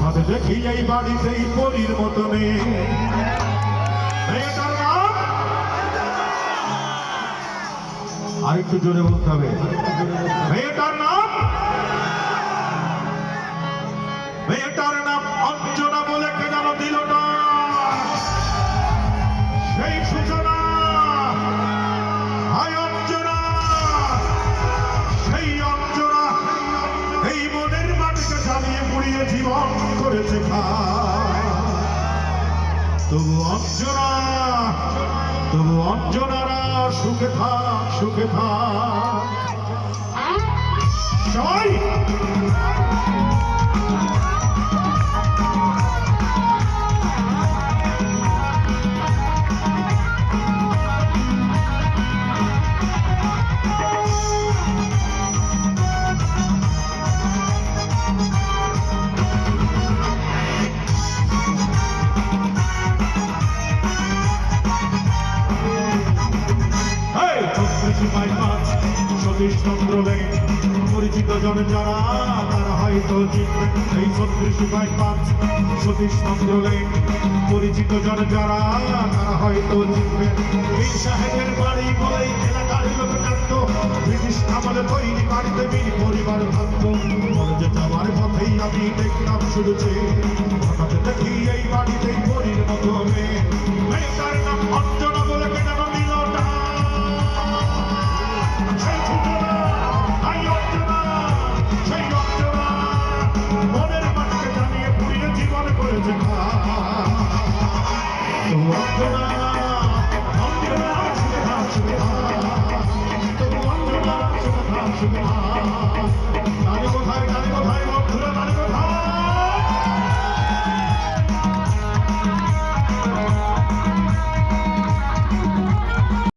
হঠাৎ দেখি এই বাড়িতেই পরীর মতো মেয়ে। মেয়েটার নাম আরেকটু জোরে বলতে হবে। মেয়েটার নাম অঞ্জনা বলে কে যেন দিল না, সেই সূচনা। হায় অঞ্জনা, সেই অঞ্জনা এই মনের মাটিকে জ্বালিয়ে পুড়িয়ে জীবন করেছে তবু অঞ্জনারা সুখে থাক, সুখে থাক সবাই। সতীশ চন্দ্র লেন পরিচিত জন যারা তারা হয়তো চিনবেন। এই 36/5 সতীশ চন্দ্র লেন পরিচিত জন যারা তারা হয়তো চিনবেন। এই সাহেবের বাড়ি বলেই এলাকার লোক জানত, ব্রিটিশ আমলে তৈরি বাড়িতে মিল পরিবার থাকত। কলেজে যাওয়ার পথেই আমি দেখলাম শুরুছে, হঠাৎ দেখি এই বাড়িতেই পরীর মতো মেয়ে। মেয়েটার নাম অঞ্জনা বলে কে যেন দিল না, মনের মাটিকে জানিয়ে পুড়িয়ে জীবন করেছে অঞ্জনা। অঞ্জনা সুখে থাক, সুখে থাক, তবু অঞ্জনা সুখে থাক, সুখে থাক।